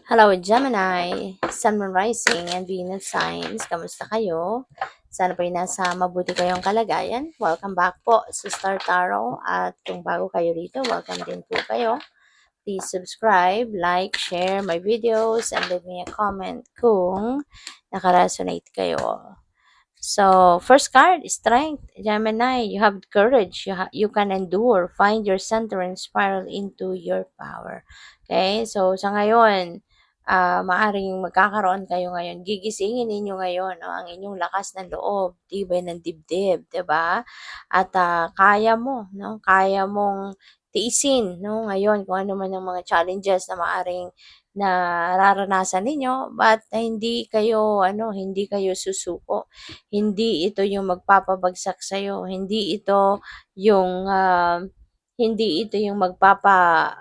Hello, Gemini, Sun, Moon Rising, and Venus signs. Kamusta kayo? Sana po nasa mabuti kayong kalagayan. Welcome back po sa Star Tarot. At kung bago kayo rito, welcome din po kayo. Please subscribe, like, share my videos, and leave me a comment kung nakaresonate kayo. So, first card, Strength. Gemini, you have courage. You can endure. Find your center and spiral into your power. Okay? So, sa ngayon, maaring magkakaroon kayo ngayon. Gigisingin ninyo ngayon ang inyong lakas ng loob, tibay ng dibdib, 'di ba? At kaya mo, no? Kaya mong tiisin, no? Ngayon, kung ano man ang mga challenges na maaring nararanasan ninyo, but hindi kayo susuko. Hindi ito yung magpapabagsak sa'yo. Hindi ito yung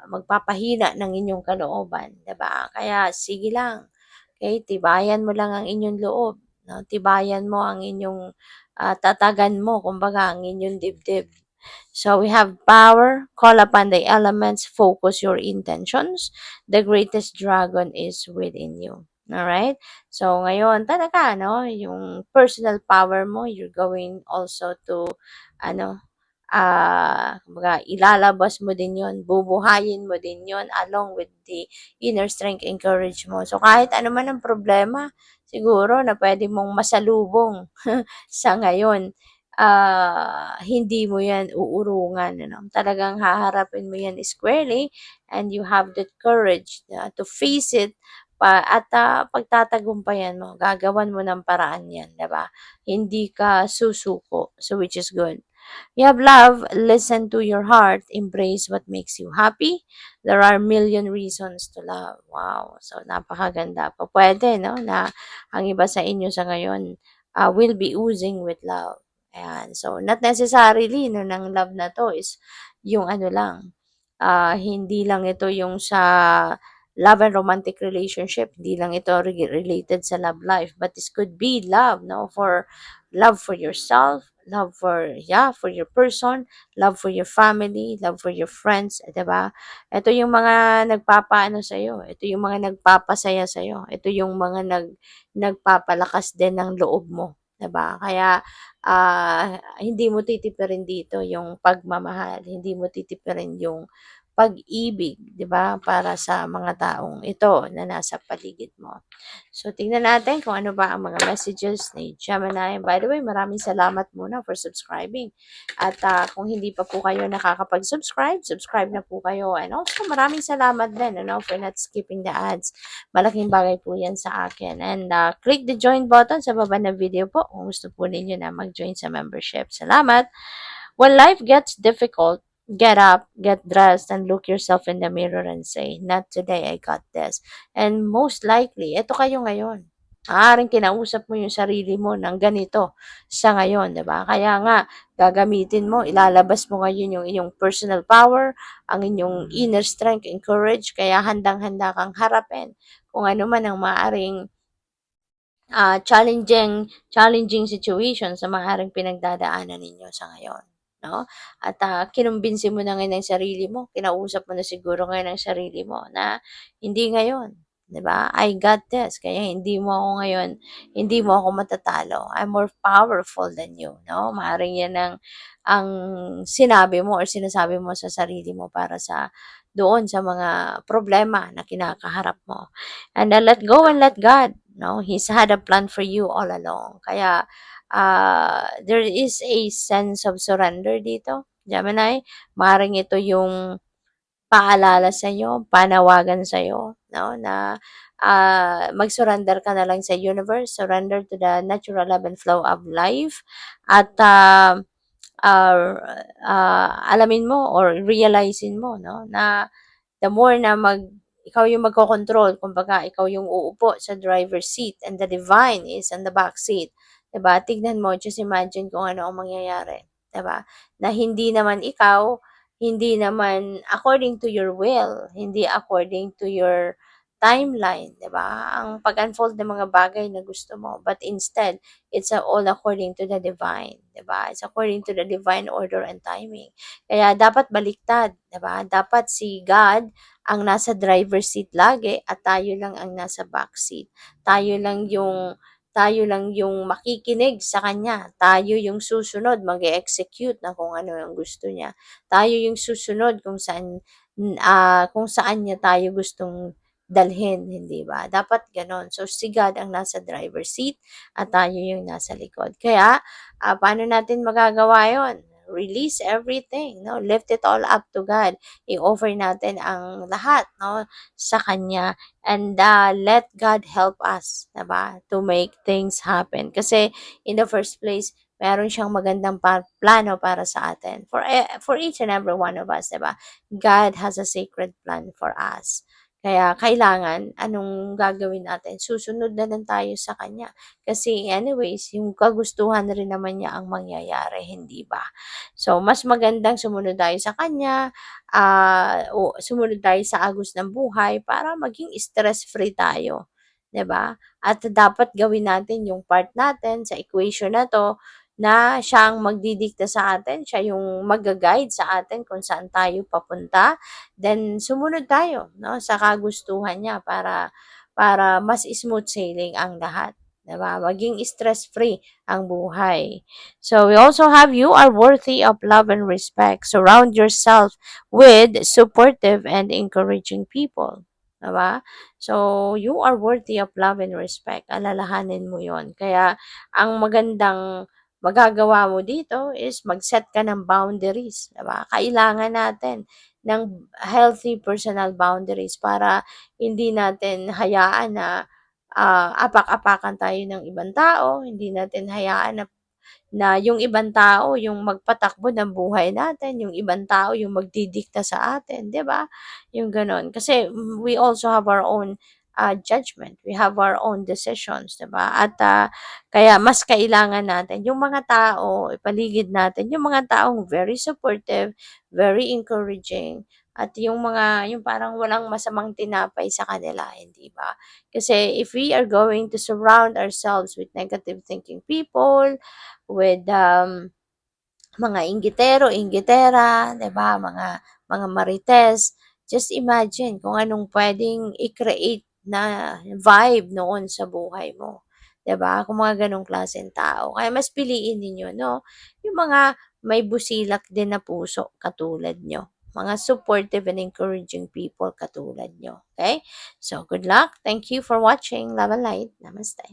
magpapahina ng inyong kalooban, 'di ba? Kaya sige lang. Okay, tibayan mo lang ang inyong loob, no? Tibayan mo ang inyong tatagan mo, kumbaga, ang inyong dibdib. So we have power, call upon the elements, focus your intentions. The greatest dragon is within you. Alright? So ngayon talaga, no, yung personal power mo, you're going also to, ano, kumbaga, ilalabas mo din yon, bubuhayin mo din yon along with the inner strength and courage mo. So kahit ano man ang problema, siguro na pwede mong masalubong sa ngayon, hindi mo yan uurungan, ano? Talagang haharapin mo yan squarely, and you have the courage to face it, at pagtatagumpayan mo, gagawan mo ng paraan yan, diba? Hindi ka susuko, so which is good. You have love, listen to your heart, embrace what makes you happy. There are million reasons to love. Wow. So, napakaganda pa. Pwede, no? Na ang iba sa inyo sa ngayon will be oozing with love. Ayan. So, not necessarily, no, ng love na to is yung ano lang. Hindi lang ito yung sa love and romantic relationship. Hindi lang ito related sa love life. But this could be love, no? For love for yourself, love for your person, love for your family, love for your friends, 'di ba? Ito yung mga nagpapaano sa iyo, ito yung mga nagpapasaya sa iyo, ito yung mga nagpapalakas din ng loob mo, 'di ba? Kaya hindi mo titipirin dito yung pagmamahal, hindi mo titipirin yung pag-ibig, 'di ba? Para sa mga taong ito na nasa paligid mo. So, tingnan natin kung ano ba ang mga messages ni Gemini. By the way, maraming salamat muna for subscribing. At kung hindi pa po kayo nakakapag-subscribe, subscribe na po kayo. And also, maraming salamat din, for not skipping the ads. Malaking bagay po yan sa akin. And click the join button sa baba ng video po kung gusto po ninyo na mag-join sa membership. Salamat! When life gets difficult, get up, get dressed, and look yourself in the mirror and say, not today, I got this. And most likely, ito kayo ngayon. Maaaring kinausap mo yung sarili mo ng ganito sa ngayon, di ba? Kaya nga, gagamitin mo, ilalabas mo ngayon yung inyong personal power, ang inyong inner strength and courage, kaya handang-handa kang harapin kung ano man ang maaaring challenging situation sa maaaring pinagdadaanan ninyo sa ngayon, no? At kinumbinsi mo na ngayon ang sarili mo, kinausap mo na siguro ngayon ang sarili mo na hindi ngayon, 'di ba? I got this. Kaya hindi mo ako matatalo. I'm more powerful than you, no? Maaaring 'yan ang sinabi mo or sinasabi mo sa sarili mo para sa doon sa mga problema na kinakaharap mo. And let go and let God. No, He's had a plan for you all along. Kaya there is a sense of surrender dito, Gemini. Maring ito yung paalala sa iyo, panawagan sa iyo, no, na mag-surrender ka na lang sa universe, surrender to the natural ebb and flow of life, at alamin mo or realizein mo, no, na the more na ikaw yung magkocontrol, kumbaga ikaw yung uupo sa driver's seat and the divine is on the back seat. 'Di ba? Tignan mo, just imagine kung ano ang mangyayari, 'di ba? Na hindi naman ikaw, hindi naman according to your will, hindi according to your timeline, 'di ba? Ang pag-unfold ng mga bagay na gusto mo. But instead, it's all according to the divine, 'di ba? It's according to the divine order and timing. Kaya dapat baliktad, 'di ba? Dapat si God ang nasa driver's seat lagi at tayo lang ang nasa back seat. Tayo lang yung makikinig sa kanya. Tayo yung susunod, mag-execute na kung ano yung gusto niya. Tayo yung susunod kung saan niya tayo gustong dalhin, hindi ba? Dapat ganon. So, si God ang nasa driver's seat at tayo yung nasa likod. Kaya, paano natin magagawa yon? Release everything, no? Lift it all up to God. I-offer natin ang lahat, no, sa Kanya. And let God help us, diba? To make things happen. Kasi, in the first place, meron siyang magandang plano para sa atin. For each and every one of us, diba? God has a sacred plan for us. Kaya kailangan, anong gagawin natin? Susunod na lang tayo sa Kanya. Kasi anyways, yung kagustuhan rin naman niya ang mangyayari, hindi ba? So, mas magandang sumunod tayo sa Kanya, o sumunod tayo sa agos ng buhay para maging stress-free tayo. 'Di ba? At dapat gawin natin yung part natin sa equation na to na siya ang magdidikta sa atin, siya yung magga-guide sa atin kung saan tayo papunta. Then sumunod tayo, no, sa kagustuhan niya para mas smooth sailing ang lahat. 'Di ba? Maging stress-free ang buhay. So we also have you are worthy of love and respect. Surround yourself with supportive and encouraging people. 'Di ba? So you are worthy of love and respect. Alalahanin mo 'yon. Kaya ang magandang magagawa mo dito is mag-set ka ng boundaries, 'di ba? Kailangan natin ng healthy personal boundaries para hindi natin hayaan na apak-apakan tayo ng ibang tao, hindi natin hayaan na yung ibang tao yung magpatakbo ng buhay natin, yung ibang tao yung magdidikta sa atin, 'di ba? Yung gano'n. Kasi we also have our own judgment. We have our own decisions, 'di ba? At kaya mas kailangan natin yung mga tao, ipaligid natin yung mga taong very supportive, very encouraging, at yung parang walang masamang tinapay sa kanila, hindi ba? Kasi if we are going to surround ourselves with negative thinking people, with mga inggitero, inggitera, 'di ba? Mga marites. Just imagine kung anong pwedeng i-create na vibe noon sa buhay mo. 'Di ba? Kung mga ganong klaseng tao. Kaya mas piliin ninyo, no? Yung mga may busilak din na puso katulad nyo. Mga supportive and encouraging people katulad nyo. Okay? So, good luck. Thank you for watching. Love and light. Namaste.